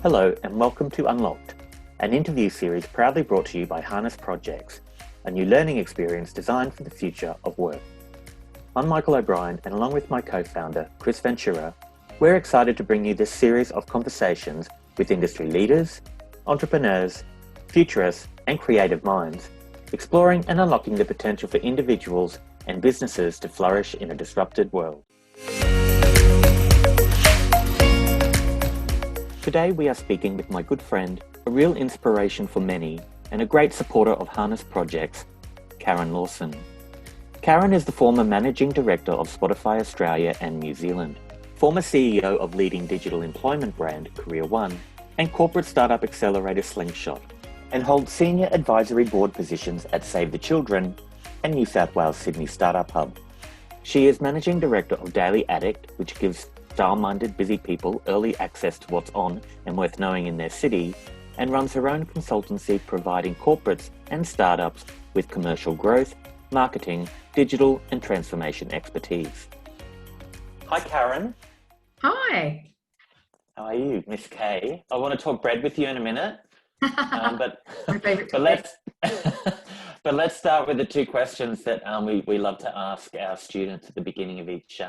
Hello and welcome to Unlocked, an interview series proudly brought to you by Harness Projects, a new learning experience designed for the future of work. I'm Michael O'Brien, and along with my co-founder, Chris Ventura, we're excited to bring you this series of conversations with industry leaders, entrepreneurs, futurists, and creative minds, exploring and unlocking the potential for individuals and businesses to flourish in a disrupted world. Today we are speaking with my good friend, a real inspiration for many, and a great supporter of Harness Projects, Karen Lawson. Karen is the former Managing Director of Spotify Australia and New Zealand, former CEO of leading digital employment brand Career One, and corporate startup accelerator Slingshot, and holds senior advisory board positions at Save the Children and New South Wales Sydney Startup Hub. She is Managing Director of Daily Addict, which gives style-minded busy people early access to what's on and worth knowing in their city, and runs her own consultancy providing corporates and startups with commercial growth, marketing, digital and transformation expertise. Hi Karen. Hi. How are you, Miss K? I want to talk bread with you in a minute, but My favourite but let's start with the two questions that we love to ask our students at the beginning of each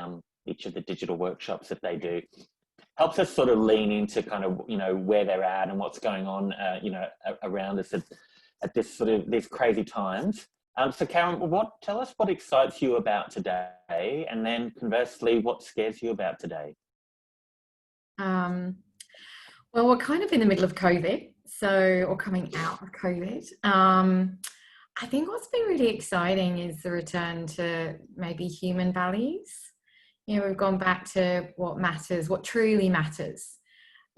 of the digital workshops that they do. Helps us sort of lean into kind of, where they're at and what's going on, around us at this sort of these crazy times. So Karen, tell us what excites you about today, and then conversely, what scares you about today? Well, we're kind of in the middle of COVID, or coming out of COVID. I think what's been really exciting is the return to maybe human values. We've gone back to what matters, what truly matters.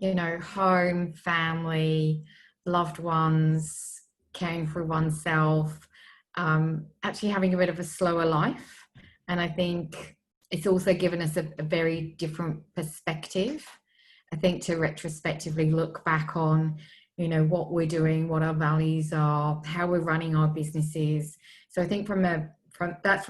Home, family, loved ones, caring for oneself, actually having a bit of a slower life. And I think it's also given us a very different perspective. I think to retrospectively look back on, what we're doing, what our values are, how we're running our businesses. So I think from a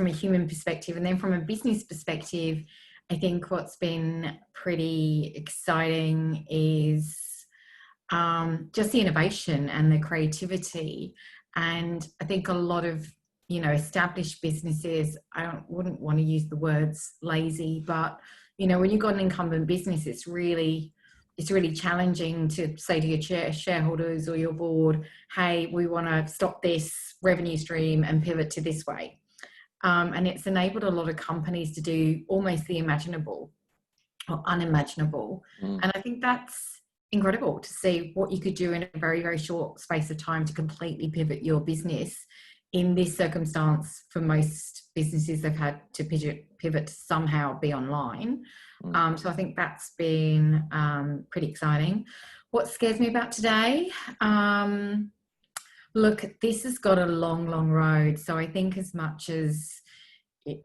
human perspective, and then from a business perspective, I think what's been pretty exciting is just the innovation and the creativity. And I think a lot of established businesses, wouldn't want to use the words lazy, but when you've got an incumbent business, it's really challenging to say to your shareholders or your board, hey, we want to stop this revenue stream and pivot to this way. And it's enabled a lot of companies to do almost the imaginable or unimaginable. And I think that's incredible to see what you could do in a very, very short space of time to completely pivot your business. In this circumstance, for most businesses, they've had to pivot to somehow be online. So I think that's been pretty exciting. What scares me about today? Look, this has got a long, long road. So I think as much as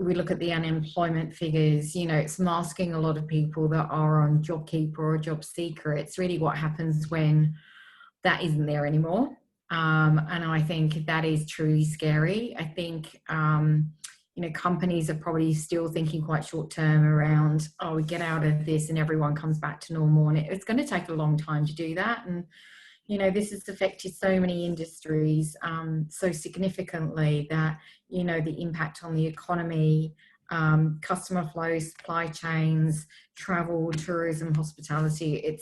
we look at the unemployment figures, it's masking a lot of people that are on JobKeeper or Job Seeker. It's really what happens when that isn't there anymore. And I think that is truly scary. I think, companies are probably still thinking quite short term around, we get out of this and everyone comes back to normal. And it's going to take a long time to do that. And, this has affected so many industries so significantly that, the impact on the economy, customer flows, supply chains, travel, tourism, hospitality.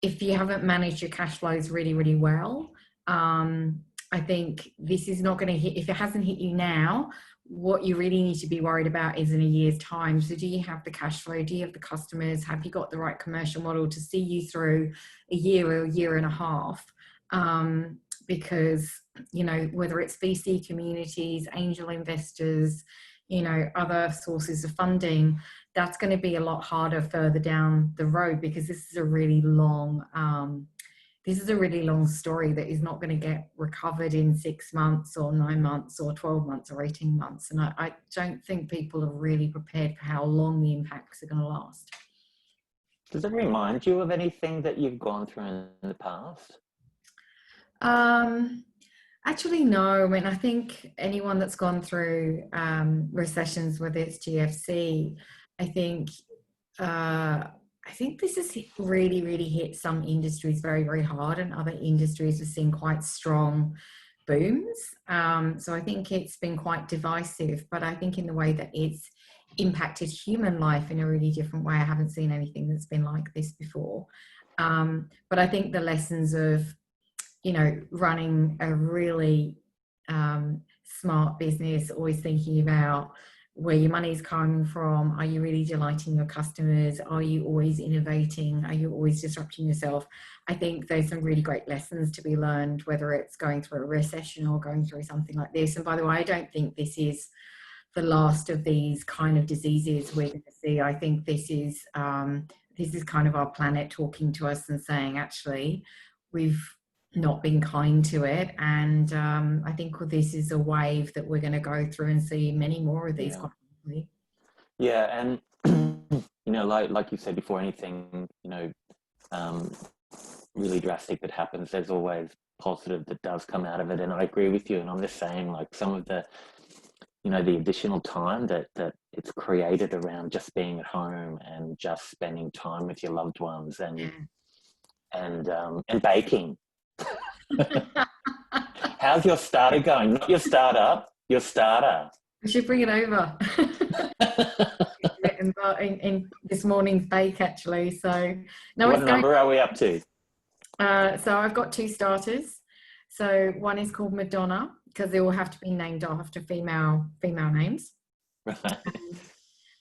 If you haven't managed your cash flows really, really well, I think this is not going to hit. If it hasn't hit you now, what you really need to be worried about is in a year's time. So do you have the cash flow? Do you have the customers? Have you got the right commercial model to see you through a year or a year and a half? Because, whether it's VC communities, angel investors, other sources of funding, that's going to be a lot harder further down the road, because this is a really long story that is not going to get recovered in 6 months or 9 months or 12 months or 18 months. And I don't think people are really prepared for how long the impacts are going to last. Does it remind you of anything that you've gone through in the past? Actually, no. I mean, I think anyone that's gone through recessions, whether it's GFC, I think I think this has really hit some industries very, very hard, and other industries have seen quite strong booms. So I think it's been quite divisive, but I think in the way that it's impacted human life in a really different way. I haven't seen anything that's been like this before. But I think the lessons of, running a really smart business, always thinking about where your money's coming from. Are you really delighting your customers? Are you always innovating? Are you always disrupting yourself? I think there's some really great lessons to be learned, whether it's going through a recession or going through something like this. And by the way, I don't think this is the last of these kind of diseases we're going to see. I think this is kind of our planet talking to us and saying, actually, we've not been kind to it, and I think this is a wave that we're going to go through and see many more of these quite quickly. Yeah, and like you said before, anything really drastic that happens, there's always positive that does come out of it. And I agree with you, and I'm just saying, like, some of the the additional time that it's created around just being at home and just spending time with your loved ones, and baking. How's your starter going? Not your startup, your starter. We should bring it over. in this morning's bake, actually. So no, what number are we up to? So I've got 2 starters. So one is called Madonna, because they all have to be named after female names. Right.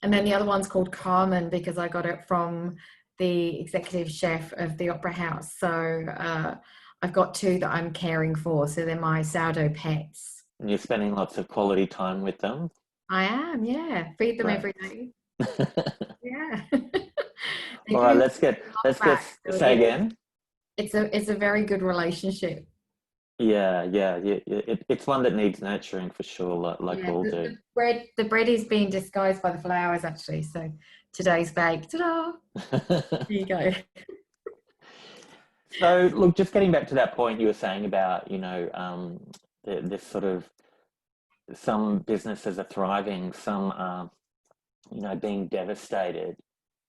And then the other one's called Carmen, because I got it from the executive chef of the Opera House. So I've got 2 that I'm caring for. So they're my sourdough pets. And you're spending lots of quality time with them? I am, yeah. Feed them every day. Yeah. All right, let's get say again. It's a very good relationship. Yeah. It's one that needs nurturing for sure, like all do. The bread is being disguised by the flowers, actually. So today's bake, ta-da! There you go. So, look, just getting back to that point you were saying about, this sort of, some businesses are thriving, some are, being devastated.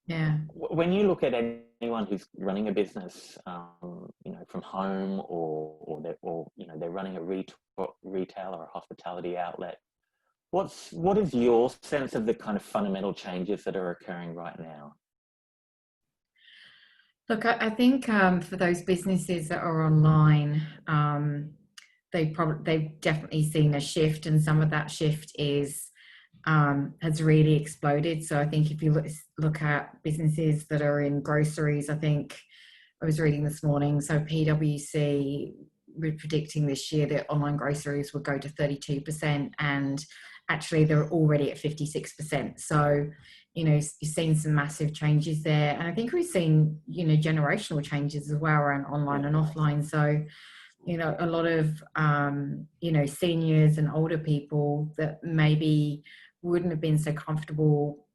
Yeah. When you look at anyone who's running a business, from home, or they're running a retail or a hospitality outlet, what is your sense of the kind of fundamental changes that are occurring right now? Look, I think for those businesses that are online, they've definitely seen a shift, and some of that shift has really exploded. So I think if you look at businesses that are in groceries, I think I was reading this morning, so PwC were predicting this year that online groceries would go to 32%, and actually they're already at 56%. So you've seen some massive changes there. And I think we've seen, generational changes as well around online and offline. So, a lot of, seniors and older people that maybe wouldn't have been so comfortable,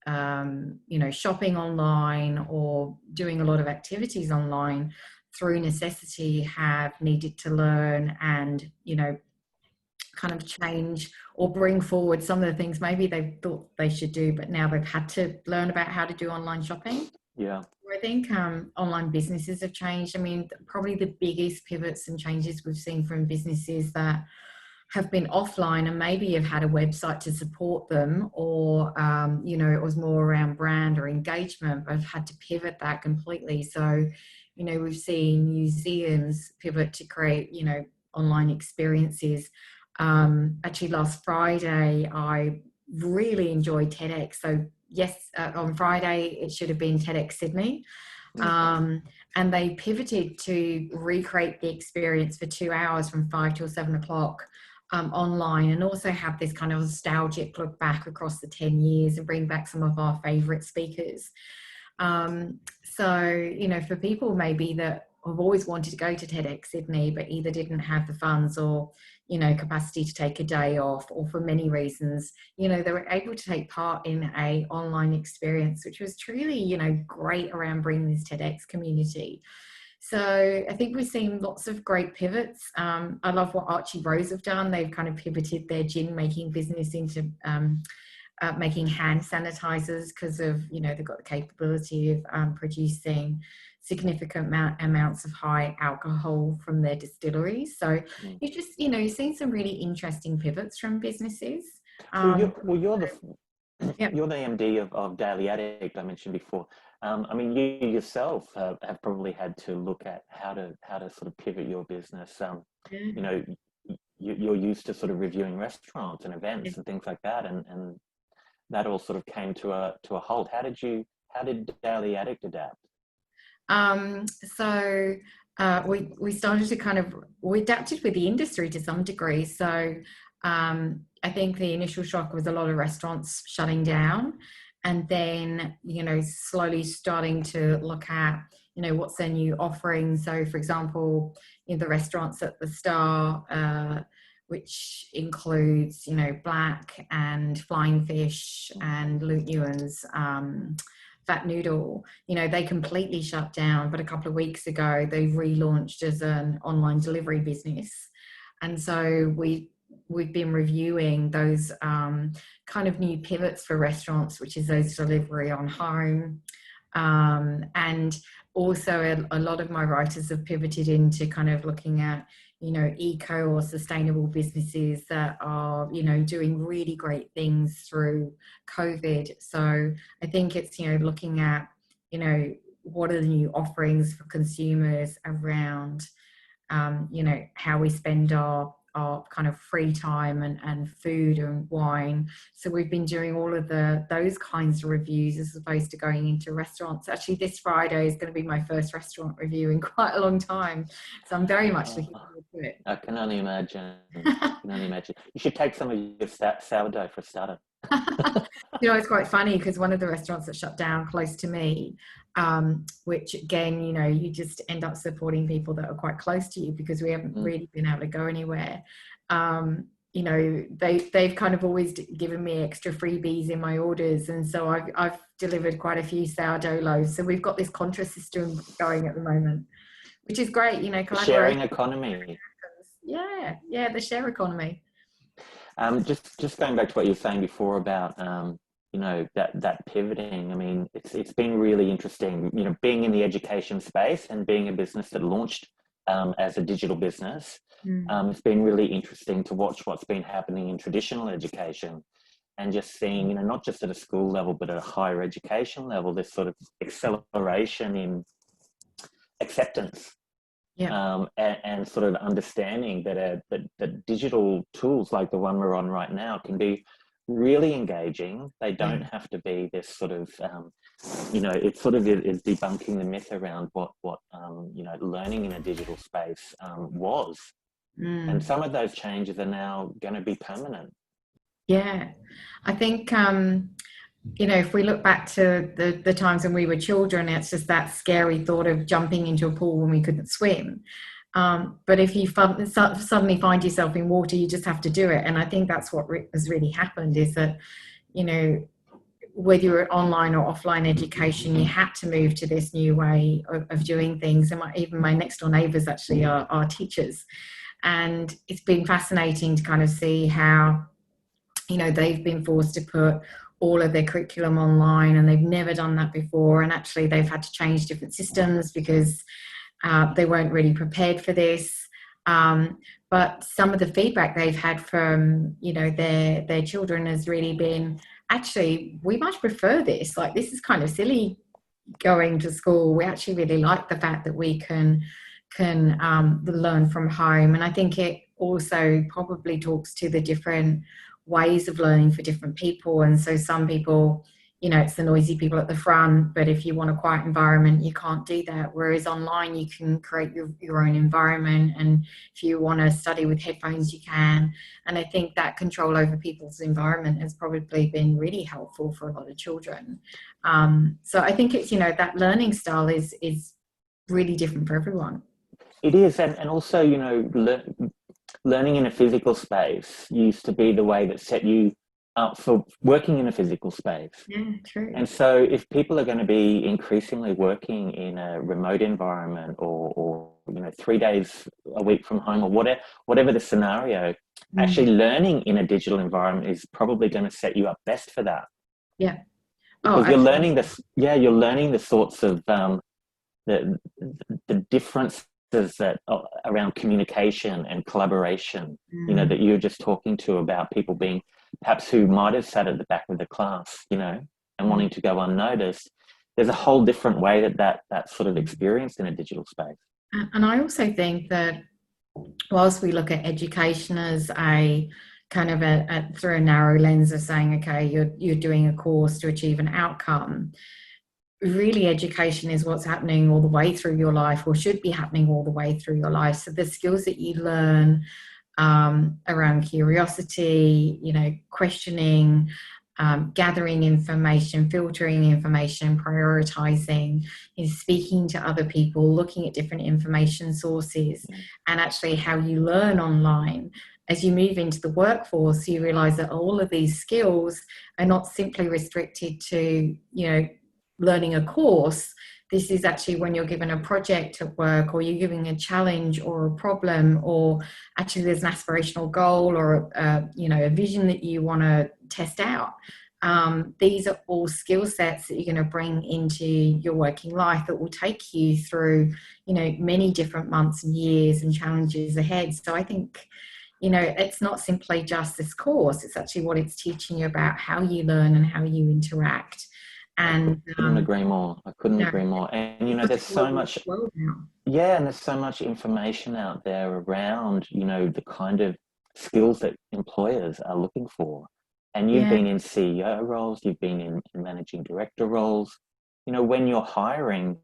shopping online or doing a lot of activities online, through necessity have needed to learn and, kind of change or bring forward some of the things maybe they thought they should do, but now they've had to learn about how to do online shopping. Yeah. I think online businesses have changed. I mean, probably the biggest pivots and changes we've seen from businesses that have been offline and maybe have had a website to support them, or, it was more around brand or engagement, but have had to pivot that completely. So, we've seen museums pivot to create, online experiences. Actually, last Friday, I really enjoyed TEDx. So yes, on Friday, it should have been TEDx Sydney. And they pivoted to recreate the experience for 2 hours from 5 till 7 o'clock online, and also have this kind of nostalgic look back across the 10 years and bring back some of our favorite speakers. So, for people maybe that have always wanted to go to TEDx Sydney, but either didn't have the funds or, capacity to take a day off, or for many reasons, they were able to take part in a online experience, which was truly, great around bringing this TEDx community. So I think we've seen lots of great pivots. I love what Archie Rose have done. They've kind of pivoted their gin making business into making hand sanitizers because of, they've got the capability of producing significant amounts of high alcohol from their distilleries. So you just, you've seen some really interesting pivots from businesses. You're the Yep. You're the MD of Daily Addict, I mentioned before. I mean, you yourself have probably had to look at how to sort of pivot your business. You know, you're used to sort of reviewing restaurants and events and things like that, and that all sort of came to a halt. How did Daily Addict adapt? So we started to we adapted with the industry to some degree. So I think the initial shock was a lot of restaurants shutting down, and then, slowly starting to look at, what's their new offering. So for example, in the restaurants at the Star, which includes, Black and Flying Fish and Luke Ewan's Fat Noodle, they completely shut down, but a couple of weeks ago they relaunched as an online delivery business. And so we've been reviewing those kind of new pivots for restaurants, which is those delivery on home. And also a lot of my writers have pivoted into kind of looking at, eco or sustainable businesses that are, doing really great things through COVID. So I think it's, looking at, what are the new offerings for consumers around, how we spend our kind of free time and food and wine. So we've been doing all of those kinds of reviews as opposed to going into restaurants. Actually, this Friday is going to be my first restaurant review in quite a long time. So I'm very much looking forward to it. I can only imagine. You should take some of your sourdough for a starter. It's quite funny because one of the restaurants that shut down close to me, which again, you just end up supporting people that are quite close to you because we haven't really been able to go anywhere. They've kind of always given me extra freebies in my orders, and so I've delivered quite a few sourdough loaves. So we've got this contra system going at the moment, which is great. Sharing economy. Yeah, the share economy. Just going back to what you were saying before about that pivoting. I mean, it's been really interesting, being in the education space and being a business that launched as a digital business. It's been really interesting to watch what's been happening in traditional education, and just seeing, not just at a school level but at a higher education level, this sort of acceleration in acceptance. And sort of understanding that digital tools like the one we're on right now can be really engaging. They don't have to be this sort of, it sort of is debunking the myth around what learning in a digital space was. And some of those changes are now going to be permanent. Yeah, I think, if we look back to the times when we were children, it's just that scary thought of jumping into a pool when we couldn't swim. But if you suddenly find yourself in water, you just have to do it. And I think that's what has really happened, is that, whether you're online or offline education, you had to move to this new way of doing things. And even my next door neighbours actually are teachers. And it's been fascinating to kind of see how, they've been forced to put all of their curriculum online, and they've never done that before. And actually they've had to change different systems because they weren't really prepared for this. But some of the feedback they've had from, their children has really been, actually, we much prefer this. Like, this is kind of silly going to school. We actually really like the fact that we can learn from home. And I think it also probably talks to the different ways of learning for different people. And so some people, it's the noisy people at the front, but if you want a quiet environment, you can't do that. Whereas online, you can create your own environment. And if you want to study with headphones, you can. And I think that control over people's environment has probably been really helpful for a lot of children. So I think it's, that learning style is really different for everyone. It is. And also, learning in a physical space used to be the way that set you for working in a physical space. Yeah, true. And so if people are going to be increasingly working in a remote environment or 3 days a week from home or whatever the scenario, actually learning in a digital environment is probably going to set you up best for that. Yeah. Oh, Because you're learning this, you're learning the sorts of the differences that around communication and collaboration, that you were just talking to about people being perhaps who might have sat at the back of the class, and wanting to go unnoticed. There's a whole different way that sort of experienced in a digital space. And I also think that whilst we look at education as a kind of through a narrow lens of saying, okay, you're doing a course to achieve an outcome, really education is what's happening all the way through your life, or should be happening all the way through your life. So the skills that you learn around curiosity, questioning, gathering information, filtering information, prioritizing, speaking to other people, looking at different information sources, and actually how you learn online. As you move into the workforce, you realize that all of these skills are not simply restricted to, learning a course. This is actually when you're given a project at work, or you're giving a challenge or a problem, or actually there's an aspirational goal or a vision that you want to test out. These are all skill sets that you're going to bring into your working life that will take you through, many different months and years and challenges ahead. So I think, it's not simply just this course. It's actually what it's teaching you about how you learn and how you interact. And I couldn't agree more. Agree more. And there's so much, and there's so much information out there around, the kind of skills that employers are looking for. And you've been in CEO roles, you've been in managing director roles. When you're hiring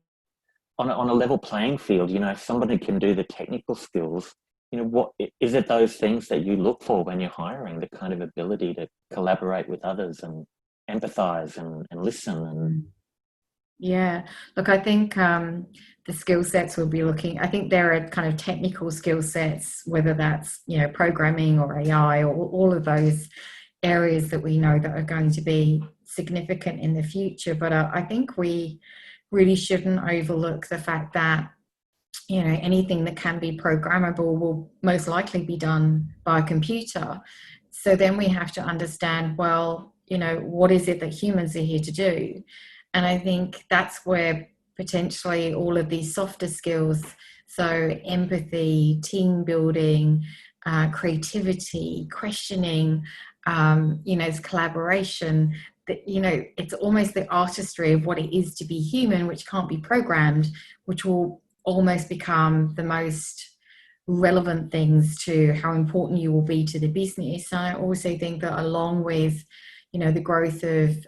on a level playing field, if somebody can do the technical skills, what is it, those things that you look for when you're hiring, the kind of ability to collaborate with others and empathize and listen. Look, I think the skill sets we'll be looking, I think there are kind of technical skill sets, whether that's programming or AI or all of those areas that we know that are going to be significant in the future. But I think we really shouldn't overlook the fact that anything that can be programmable will most likely be done by a computer. So then we have to understand, well, what is it that humans are here to do? And I think that's where potentially all of these softer skills, so empathy, team building, creativity, questioning, collaboration, that, it's almost the artistry of what it is to be human, which can't be programmed, which will almost become the most relevant things to how important you will be to the business. And I also think that along with the growth of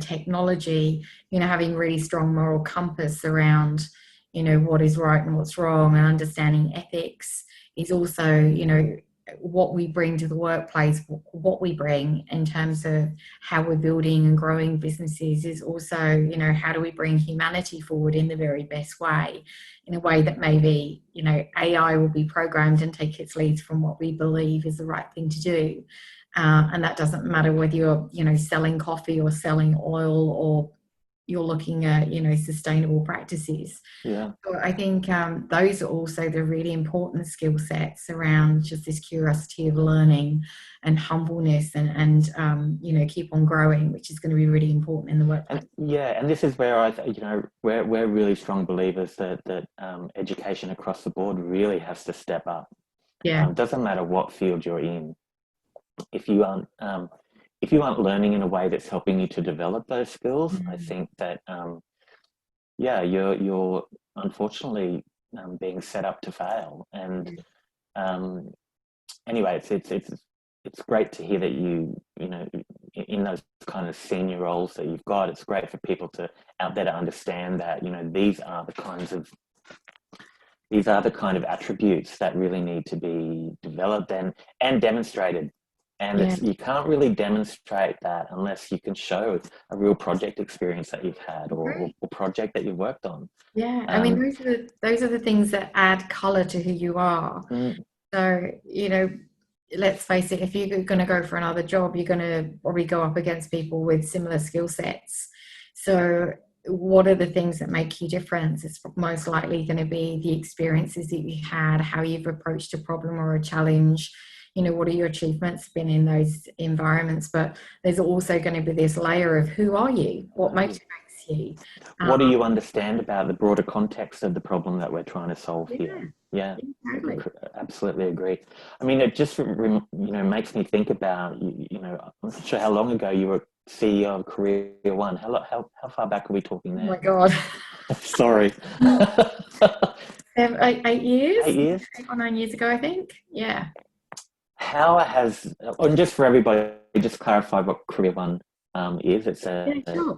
technology, having really strong moral compass around what is right and what's wrong, and understanding ethics is also what we bring to the workplace. What we bring in terms of how we're building and growing businesses is also how do we bring humanity forward in the very best way, in a way that maybe AI will be programmed and take its leads from what we believe is the right thing to do. And that doesn't matter whether you're selling coffee or selling oil, or you're looking at sustainable practices. So I think those are also the really important skill sets around just this curiosity of learning and humbleness and keep on growing, which is going to be really important in the workplace. And this is where we're really strong believers that education across the board really has to step up. Doesn't matter what field you're in. If you aren't learning in a way that's helping you to develop those skills, I think that you're unfortunately being set up to fail. And anyway, it's great to hear that you in those kind of senior roles that you've got. It's great for people out there to understand that these are the kind of attributes that really need to be developed and demonstrated. And you can't really demonstrate that unless you can show a real project experience that you've had or project that you've worked on. I mean, those are the things that add colour to who you are. So, let's face it, if you're going to go for another job, you're going to probably go up against people with similar skill sets. So what are the things that make you different? It's most likely going to be the experiences that you had, how you've approached a problem or a challenge. What are your achievements been in those environments? But there's also going to be this layer of who are you? What motivates you? What do you understand about the broader context of the problem that we're trying to solve here? Yeah, exactly. Absolutely agree. I mean, it just makes me think about I'm not sure how long ago you were CEO of Career One. How far back are we talking there? Oh my God. Sorry. 8 years? 8 years? 8 or 9 years ago, I think. Yeah. How has, and just for everybody, just clarify what Career One is. Yeah, sure.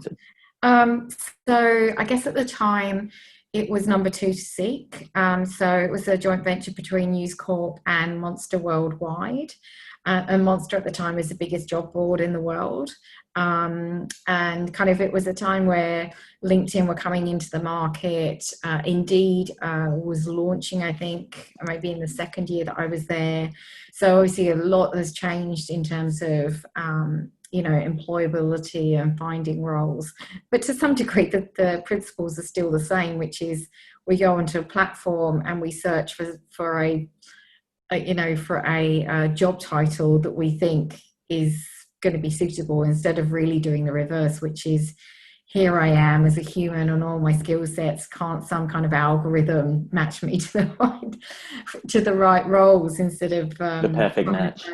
So I guess at the time it was number 2 to Seek. So it was a joint venture between News Corp and Monster Worldwide. And Monster at the time was the biggest job board in the world. And kind of it was a time where LinkedIn were coming into the market. Indeed was launching, I think, maybe in the second year that I was there. So obviously a lot has changed in terms of employability and finding roles, but to some degree the principles are still the same, which is we go onto a platform and we search for a job title that we think is going to be suitable, instead of really doing the reverse, which is here I am as a human and all my skill sets, can't some kind of algorithm match me to the right roles, instead of the perfect match.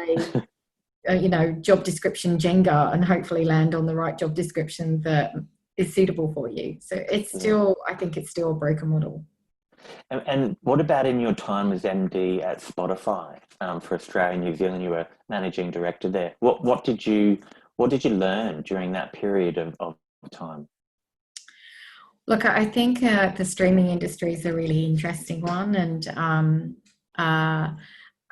Job description Jenga and hopefully land on the right job description that is suitable for you. So I think it's still a broker model. And what about in your time as MD at Spotify for Australia and New Zealand? You were managing director there. What did you learn during that period of time? Look, I think the streaming industry is a really interesting one, and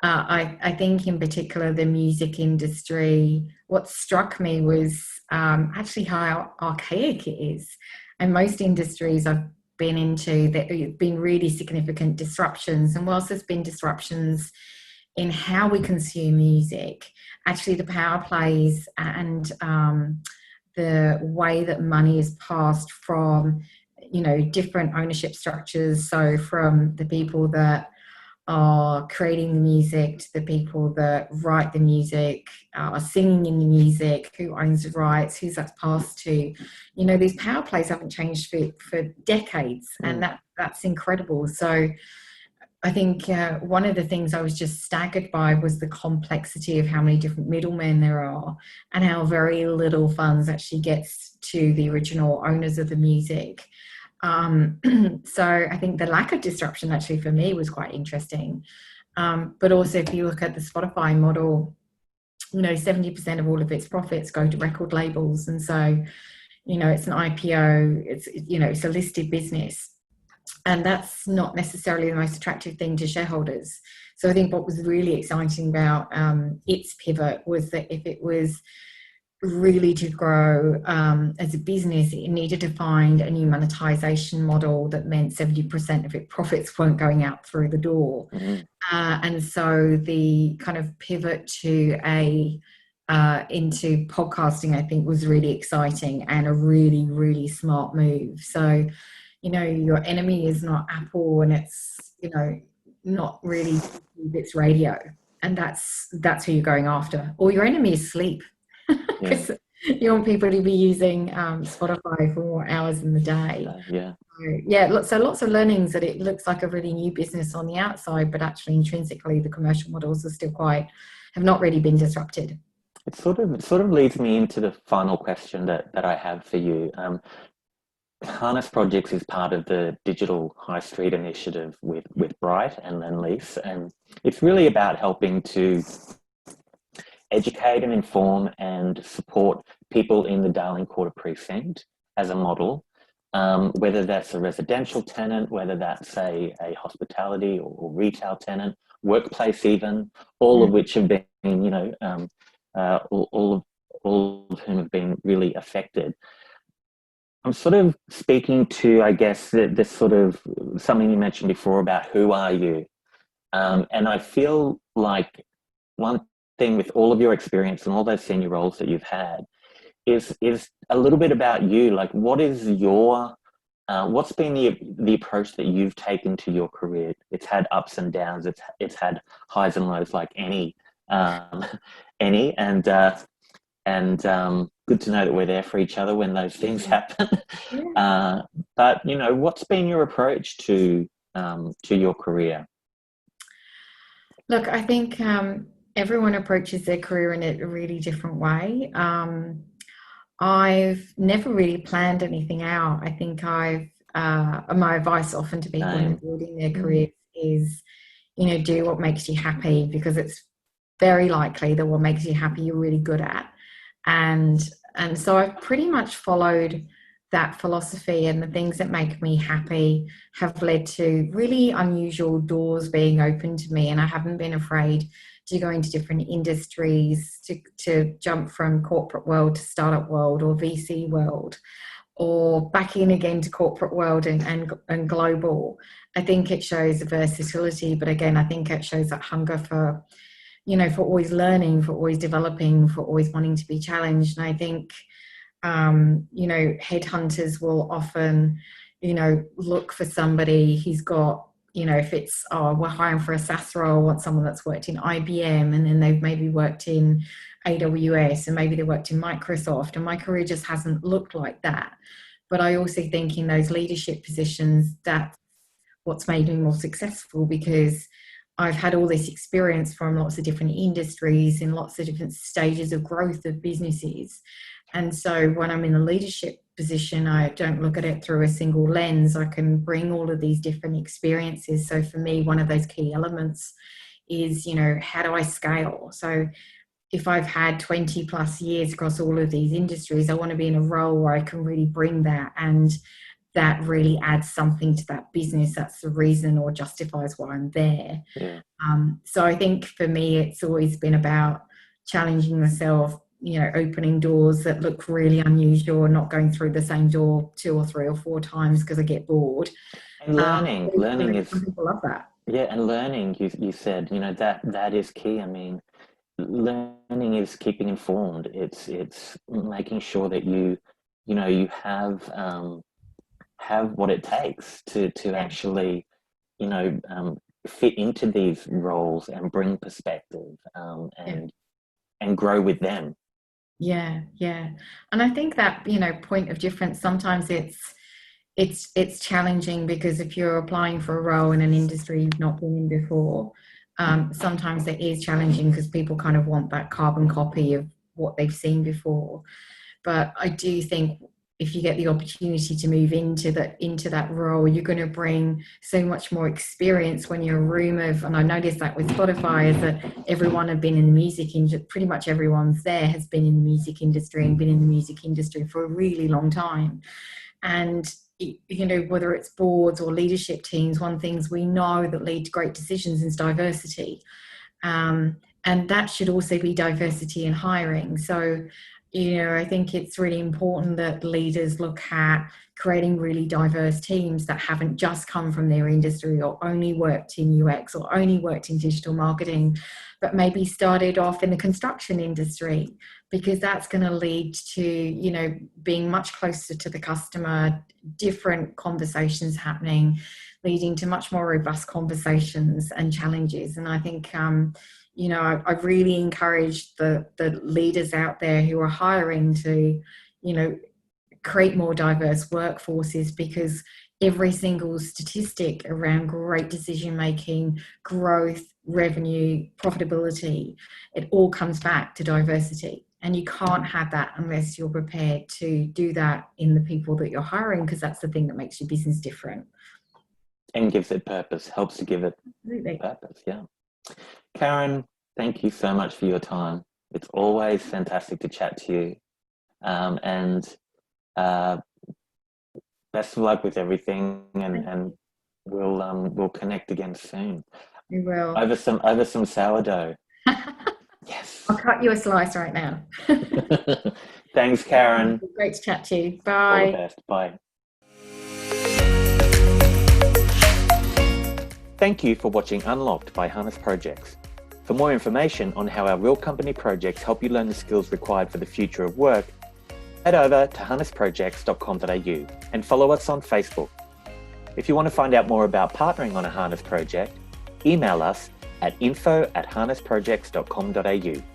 I think in particular the music industry, what struck me was actually how archaic it is. And most industries I've been into, there have been really significant disruptions. And whilst there's been disruptions in how we consume music, actually the power plays and the way that money is passed from, different ownership structures. So from the people that are creating the music to the people that write the music, are singing in the music, who owns the rights, who's that's passed to. These power plays haven't changed for decades, and that's incredible. So I think one of the things I was just staggered by was the complexity of how many different middlemen there are, and how very little funds actually gets to the original owners of the music. So I think the lack of disruption actually for me was quite interesting. But also if you look at the Spotify model, 70% of all of its profits go to record labels. And so, it's an IPO, it's a listed business. And that's not necessarily the most attractive thing to shareholders. So I think what was really exciting about its pivot was that if it was really to grow as a business, it needed to find a new monetization model that meant 70% of its profits weren't going out through the door. And so the kind of pivot to into podcasting, I think, was really exciting and a really, really smart move. So, your enemy is not Apple, and it's, not really it's radio, and that's who you're going after. Or your enemy is sleep. Because you want people to be using Spotify for more hours in the day. So lots of learnings, that it looks like a really new business on the outside, but actually intrinsically the commercial models are still have not really been disrupted. It sort of leads me into the final question that I have for you. Harness Projects is part of the Digital High Street initiative with Bright and Lendlease, and it's really about helping to educate and inform and support people in the Darling Quarter precinct as a model, whether that's a residential tenant, whether that's a hospitality or retail tenant, workplace even, all of which have been, all of whom have been really affected. I'm sort of speaking to, I guess, this sort of something you mentioned before about who are you? And I feel like one thing with all of your experience and all those senior roles that you've had is a little bit about you. Like, what is your what's been the approach that you've taken to your career? It's had ups and downs. It's had highs and lows, like any any, and good to know that we're there for each other when those things happen. Yeah. But you know, what's been your approach to your career? Look, I think everyone approaches their career in a really different way. I've never really planned anything out. I think my advice often to people in building their careers is, do what makes you happy, because it's very likely that what makes you happy you're really good at. And so I've pretty much followed that philosophy, and the things that make me happy have led to really unusual doors being opened to me, and I haven't been afraid to go into different industries, to jump from corporate world to startup world or VC world, or back in again to corporate world and global. I think it shows versatility, but again, I think it shows that hunger for, for always learning, for always developing, for always wanting to be challenged. And I think, headhunters will often, look for somebody who's got, if it's, we're hiring for a SaaS role, want someone that's worked in IBM, and then they've maybe worked in AWS, and maybe they worked in Microsoft, and my career just hasn't looked like that. But I also think in those leadership positions, that's what's made me more successful, because I've had all this experience from lots of different industries in lots of different stages of growth of businesses. And so when I'm in a leadership position, I don't look at it through a single lens. I can bring all of these different experiences. So for me, one of those key elements is, how do I scale? So if I've had 20 plus years across all of these industries, I want to be in a role where I can really bring that, and that really adds something to that business. That's the reason or justifies why I'm there. Yeah. So I think for me, it's always been about challenging myself, opening doors that look really unusual, and not going through the same door 2 or 3 or 4 times because I get bored. And learning is, some people love that. Yeah, and learning, you said, that is key. I mean, learning is keeping informed. It's making sure that you have what it takes to actually, fit into these roles and bring perspective, and grow with them. Yeah. And I think that, point of difference, sometimes it's challenging, because if you're applying for a role in an industry you've not been in before, sometimes it is challenging because people kind of want that carbon copy of what they've seen before. But I do think if you get the opportunity to move into that role, you're going to bring so much more experience when you're a room of, and I noticed that with Spotify, is that everyone had been in the music industry, pretty much everyone's there has been in the music industry and been in the music industry for a really long time. And, whether it's boards or leadership teams, one things we know that lead to great decisions is diversity. And that should also be diversity in hiring. So, I think it's really important that leaders look at creating really diverse teams that haven't just come from their industry, or only worked in UX, or only worked in digital marketing, but maybe started off in the construction industry, because that's going to lead to, being much closer to the customer, different conversations happening, leading to much more robust conversations and challenges. And I think, I've really encouraged the leaders out there who are hiring to, create more diverse workforces, because every single statistic around great decision making, growth, revenue, profitability, it all comes back to diversity. And you can't have that unless you're prepared to do that in the people that you're hiring, because that's the thing that makes your business different. And gives it purpose, helps to give it purpose, yeah. Karen, thank you so much for your time. It's always fantastic to chat to you. And best of luck with everything, and we'll connect again soon. We will. Over some sourdough. Yes. I'll cut you a slice right now. Thanks, Karen. Great to chat to you. Bye. All the best. Bye. Thank you for watching Unlocked by Harness Projects. For more information on how our real company projects help you learn the skills required for the future of work, head over to harnessprojects.com.au and follow us on Facebook. If you want to find out more about partnering on a Harness project, email us at info@harnessprojects.com.au.